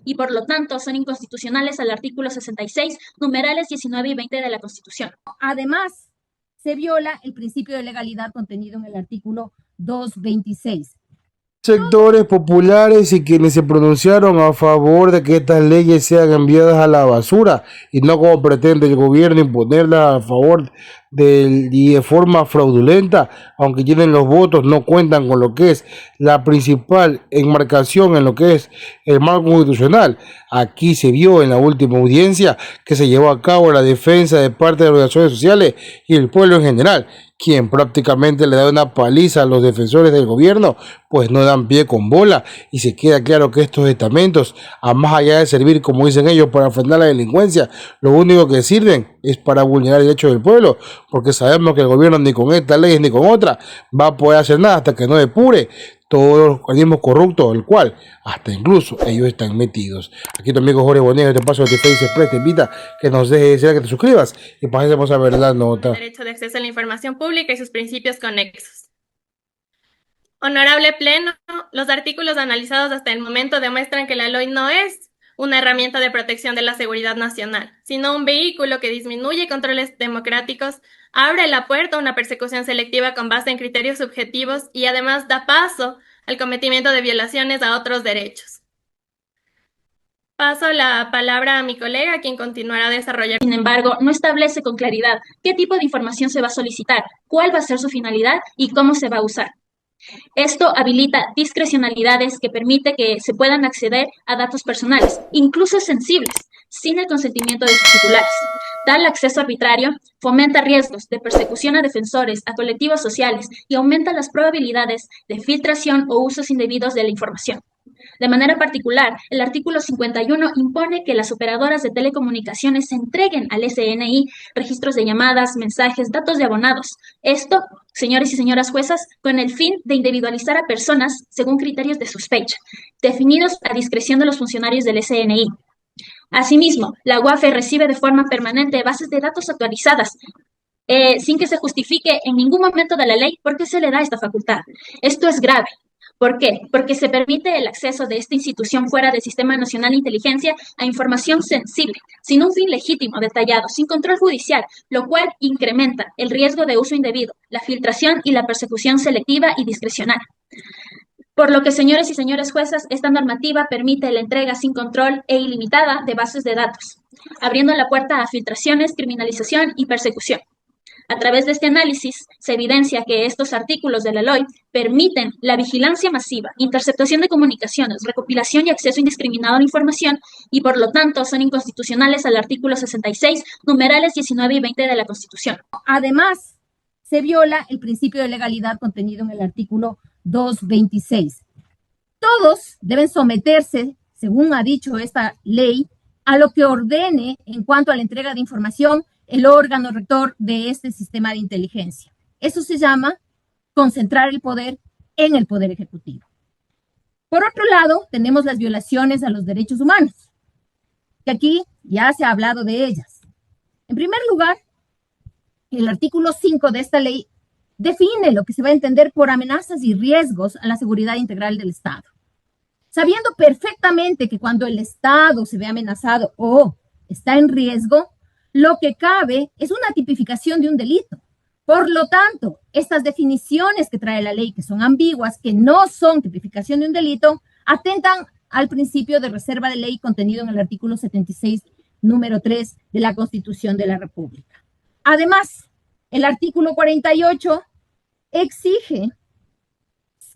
y por lo tanto son inconstitucionales al artículo 66, numerales 19 y 20 de la Constitución. Además, se viola el principio de legalidad contenido en el artículo 226. Sectores populares y quienes se pronunciaron a favor de que estas leyes sean enviadas a la basura y no como pretende el gobierno imponerlas a favor y de forma fraudulenta, aunque tienen los votos, no cuentan con lo que es la principal enmarcación en lo que es el marco constitucional. Aquí se vio en la última audiencia que se llevó a cabo la defensa de parte de las organizaciones sociales y el pueblo en general, quien prácticamente le da una paliza a los defensores del gobierno, pues no dan pie con bola, y se queda claro que estos estamentos, a más allá de servir, como dicen ellos, para frenar la delincuencia, lo único que sirven es para vulnerar el derecho del pueblo, porque sabemos que el gobierno ni con esta ley ni con otra va a poder hacer nada hasta que no depure todos los organismos corruptos, del cual hasta incluso ellos están metidos. Aquí tu amigo Jorge Bonilla, este paso de Facebook Express te invita que nos dejes decir que te suscribas y pasemos a ver la nota. Derecho de acceso a la información pública y sus principios conexos. Honorable Pleno, los artículos analizados hasta el momento demuestran que la LOI no es una herramienta de protección de la seguridad nacional, sino un vehículo que disminuye controles democráticos, abre la puerta a una persecución selectiva con base en criterios subjetivos y además da paso al cometimiento de violaciones a otros derechos. Paso la palabra a mi colega, quien continuará desarrollando. Sin embargo, no establece con claridad qué tipo de información se va a solicitar, cuál va a ser su finalidad y cómo se va a usar. Esto habilita discrecionalidades que permite que se puedan acceder a datos personales, incluso sensibles, sin el consentimiento de sus titulares. Tal acceso arbitrario fomenta riesgos de persecución a defensores, a colectivos sociales y aumenta las probabilidades de filtración o usos indebidos de la información. De manera particular, el artículo 51 impone que las operadoras de telecomunicaciones entreguen al SNI registros de llamadas, mensajes, datos de abonados. Esto, señores y señoras juezas, con el fin de individualizar a personas según criterios de sospecha, definidos a discreción de los funcionarios del SNI. Asimismo, la UAFE recibe de forma permanente bases de datos actualizadas, sin que se justifique en ningún momento de la ley por qué se le da esta facultad. Esto es grave. ¿Por qué? Porque se permite el acceso de esta institución fuera del Sistema Nacional de Inteligencia a información sensible, sin un fin legítimo detallado, sin control judicial, lo cual incrementa el riesgo de uso indebido, la filtración y la persecución selectiva y discrecional. Por lo que, señores y señores jueces, esta normativa permite la entrega sin control e ilimitada de bases de datos, abriendo la puerta a filtraciones, criminalización y persecución. A través de este análisis, se evidencia que estos artículos de la LOI permiten la vigilancia masiva, interceptación de comunicaciones, recopilación y acceso indiscriminado a la información y, por lo tanto, son inconstitucionales al artículo 66, numerales 19 y 20 de la Constitución. Además, se viola el principio de legalidad contenido en el artículo 226. Todos deben someterse, según ha dicho esta ley, a lo que ordene en cuanto a la entrega de información el órgano rector de este sistema de inteligencia. Eso se llama concentrar el poder en el poder ejecutivo. Por otro lado, tenemos las violaciones a los derechos humanos, que aquí ya se ha hablado de ellas. En primer lugar, el artículo 5 de esta ley define lo que se va a entender por amenazas y riesgos a la seguridad integral del Estado. Sabiendo perfectamente que cuando el Estado se ve amenazado o está en riesgo, lo que cabe es una tipificación de un delito. Por lo tanto, estas definiciones que trae la ley, que son ambiguas, que no son tipificación de un delito, atentan al principio de reserva de ley contenido en el artículo 76, número 3 de la Constitución de la República. Además, el artículo 48 exige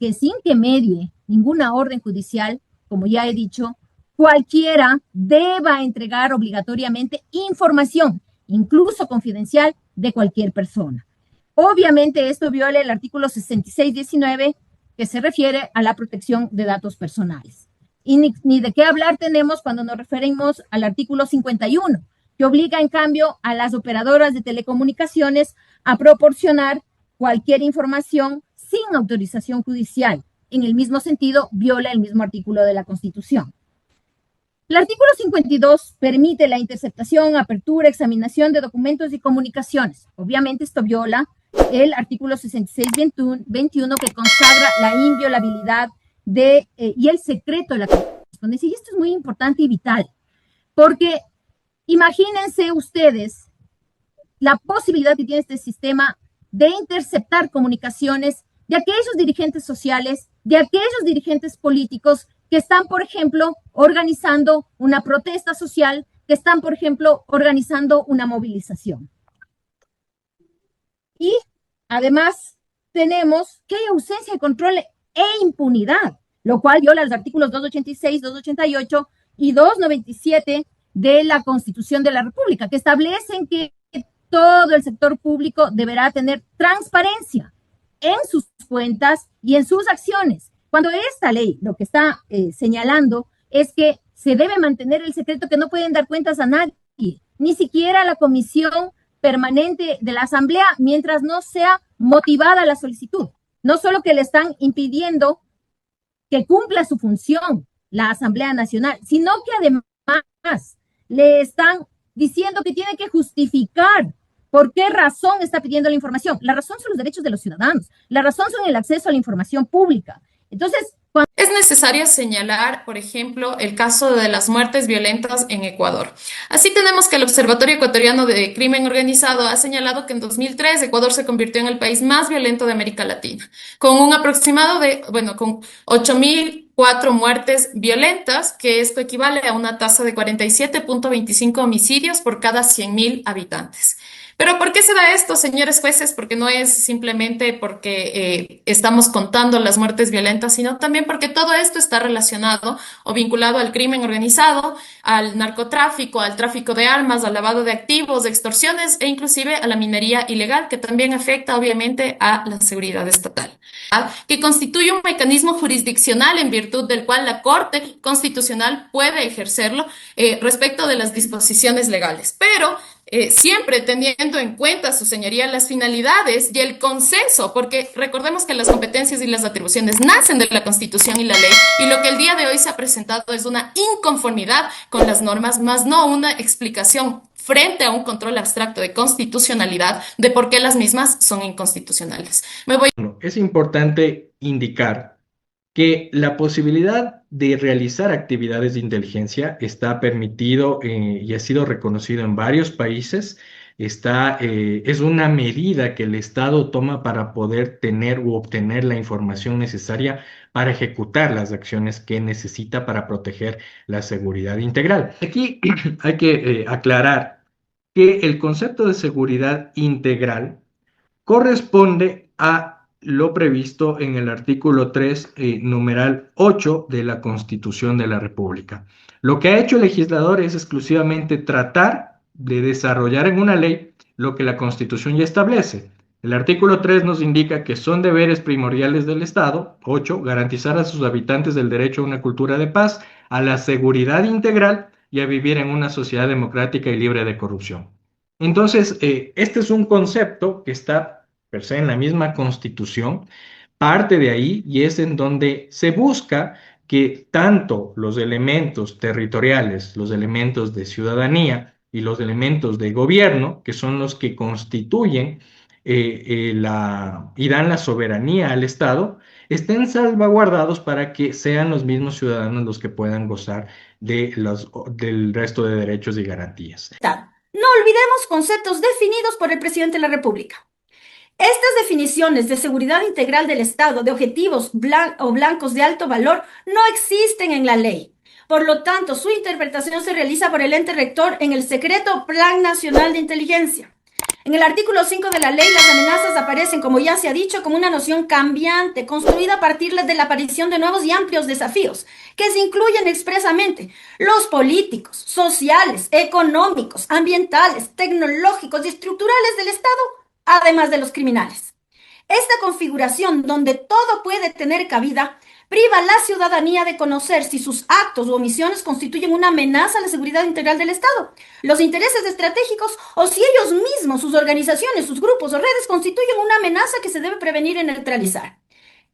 que sin que medie ninguna orden judicial, como ya he dicho, cualquiera deba entregar obligatoriamente información, incluso confidencial, de cualquier persona. Obviamente esto viola el artículo 66.19, que se refiere a la protección de datos personales. Y ni de qué hablar tenemos cuando nos referimos al artículo 51, que obliga en cambio a las operadoras de telecomunicaciones a proporcionar cualquier información sin autorización judicial. En el mismo sentido, viola el mismo artículo de la Constitución. El artículo 52 permite la interceptación, apertura, examinación de documentos y comunicaciones. Obviamente esto viola el artículo 66.21 que consagra la inviolabilidad y el secreto de la correspondencia. Y esto es muy importante y vital, porque imagínense ustedes la posibilidad que tiene este sistema de interceptar comunicaciones de aquellos dirigentes sociales, de aquellos dirigentes políticos que están, por ejemplo, organizando una protesta social, que están, por ejemplo, organizando una movilización. Y además tenemos que hay ausencia de control e impunidad, lo cual viola los artículos 286, 288 y 297 de la Constitución de la República, que establecen que todo el sector público deberá tener transparencia en sus cuentas y en sus acciones. Cuando esta ley lo que está señalando es que se debe mantener el secreto, que no pueden dar cuentas a nadie, ni siquiera a la comisión permanente de la Asamblea, mientras no sea motivada la solicitud. No solo que le están impidiendo que cumpla su función la Asamblea Nacional, sino que además le están diciendo que tiene que justificar por qué razón está pidiendo la información. La razón son los derechos de los ciudadanos, la razón son el acceso a la información pública. Entonces, es necesario señalar, por ejemplo, el caso de las muertes violentas en Ecuador. Así tenemos que el Observatorio Ecuatoriano de Crimen Organizado ha señalado que en 2003 Ecuador se convirtió en el país más violento de América Latina, con un aproximado de, con 8.004 muertes violentas, que esto equivale a una tasa de 47.25 homicidios por cada 100.000 habitantes. Pero ¿por qué se da esto, señores jueces? Porque no es simplemente porque estamos contando las muertes violentas, sino también porque todo esto está relacionado o vinculado al crimen organizado, al narcotráfico, al tráfico de armas, al lavado de activos, de extorsiones e inclusive a la minería ilegal, que también afecta obviamente a la seguridad estatal, que constituye un mecanismo jurisdiccional en virtud del cual la Corte Constitucional puede ejercerlo respecto de las disposiciones legales. Pero siempre teniendo en cuenta, su señoría, las finalidades y el consenso, porque recordemos que las competencias y las atribuciones nacen de la Constitución y la ley, y lo que el día de hoy se ha presentado es una inconformidad con las normas, más no una explicación frente a un control abstracto de constitucionalidad de por qué las mismas son inconstitucionales. Es importante indicar que la posibilidad de realizar actividades de inteligencia está permitido y ha sido reconocido en varios países. Es una medida que el Estado toma para poder tener u obtener la información necesaria para ejecutar las acciones que necesita para proteger la seguridad integral. Aquí hay que aclarar que el concepto de seguridad integral corresponde a lo previsto en el artículo 3, numeral 8 de la Constitución de la República. Lo que ha hecho el legislador es exclusivamente tratar de desarrollar en una ley lo que la Constitución ya establece. El artículo 3 nos indica que son deberes primordiales del Estado. 8, garantizar a sus habitantes el derecho a una cultura de paz, a la seguridad integral y a vivir en una sociedad democrática y libre de corrupción. Entonces, este es un concepto que está per se en la misma Constitución, parte de ahí, y es en donde se busca que tanto los elementos territoriales, los elementos de ciudadanía y los elementos de gobierno, que son los que constituyen y dan la soberanía al Estado, estén salvaguardados para que sean los mismos ciudadanos los que puedan gozar del resto de derechos y garantías. No olvidemos conceptos definidos por el presidente de la República. Estas definiciones de seguridad integral del Estado, de objetivos o blancos de alto valor, no existen en la ley. Por lo tanto, su interpretación se realiza por el ente rector en el secreto Plan Nacional de Inteligencia. En el artículo 5 de la ley, las amenazas aparecen, como ya se ha dicho, como una noción cambiante, construida a partir de la aparición de nuevos y amplios desafíos, que se incluyen expresamente los políticos, sociales, económicos, ambientales, tecnológicos y estructurales del Estado, además de los criminales. Esta configuración, donde todo puede tener cabida, priva a la ciudadanía de conocer si sus actos u omisiones constituyen una amenaza a la seguridad integral del Estado, los intereses estratégicos, o si ellos mismos, sus organizaciones, sus grupos o redes constituyen una amenaza que se debe prevenir y neutralizar.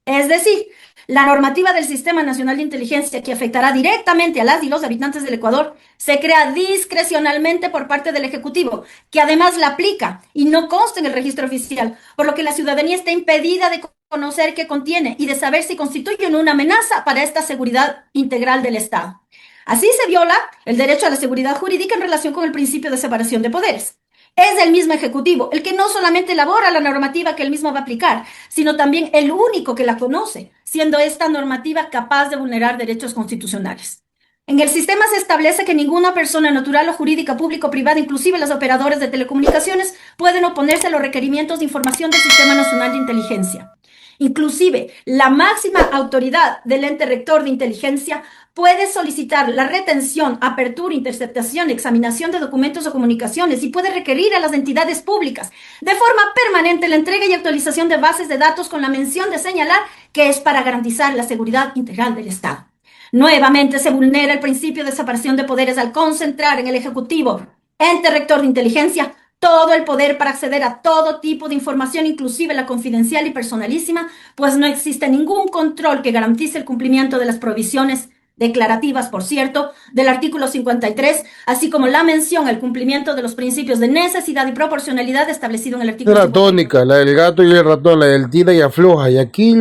Es decir, la normativa del Sistema Nacional de Inteligencia que afectará directamente a las y los habitantes del Ecuador se crea discrecionalmente por parte del Ejecutivo, que además la aplica y no consta en el registro oficial, por lo que la ciudadanía está impedida de conocer qué contiene y de saber si constituyen una amenaza para esta seguridad integral del Estado. Así se viola el derecho a la seguridad jurídica en relación con el principio de separación de poderes. Es el mismo Ejecutivo el que no solamente elabora la normativa que él mismo va a aplicar, sino también el único que la conoce, siendo esta normativa capaz de vulnerar derechos constitucionales. En el sistema se establece que ninguna persona natural o jurídica, pública o privada, inclusive los operadores de telecomunicaciones, pueden oponerse a los requerimientos de información del Sistema Nacional de Inteligencia. Inclusive, la máxima autoridad del ente rector de inteligencia puede solicitar la retención, apertura, interceptación, examinación de documentos o comunicaciones y puede requerir a las entidades públicas de forma permanente la entrega y actualización de bases de datos con la mención de señalar que es para garantizar la seguridad integral del Estado. Nuevamente se vulnera el principio de separación de poderes al concentrar en el Ejecutivo, ente rector de inteligencia, todo el poder para acceder a todo tipo de información, inclusive la confidencial y personalísima, pues no existe ningún control que garantice el cumplimiento de las provisiones declarativas, por cierto, del artículo 53, así como la mención al cumplimiento de los principios de necesidad y proporcionalidad establecido en el artículo La 53. tónica, la del gato y el ratón, la del tira y afloja, y aquí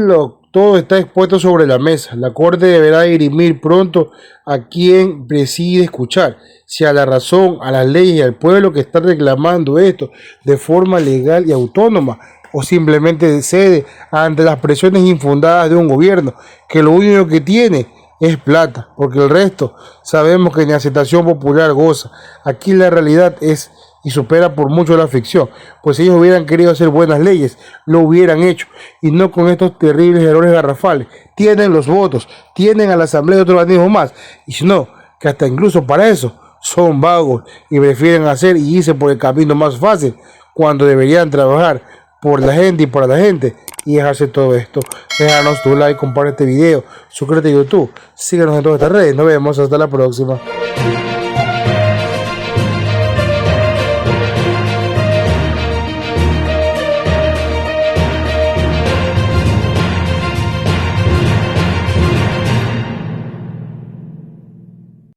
todo está expuesto sobre la mesa. La Corte deberá dirimir pronto a quién preside escuchar, si a la razón, a las leyes y al pueblo que está reclamando esto de forma legal y autónoma, o simplemente cede ante las presiones infundadas de un gobierno que lo único que tiene es plata, porque el resto sabemos que ni aceptación popular goza. Aquí la realidad es y supera por mucho la ficción, pues si ellos hubieran querido hacer buenas leyes, lo hubieran hecho, y no con estos terribles errores garrafales. Tienen los votos, tienen a la Asamblea y otros organismos más, y si no, que hasta incluso para eso son vagos y prefieren hacer y irse por el camino más fácil, cuando deberían trabajar por la gente y para la gente y dejarse todo esto. Déjanos tu like, comparte este video, suscríbete a YouTube, síguenos en todas estas redes, nos vemos hasta la próxima.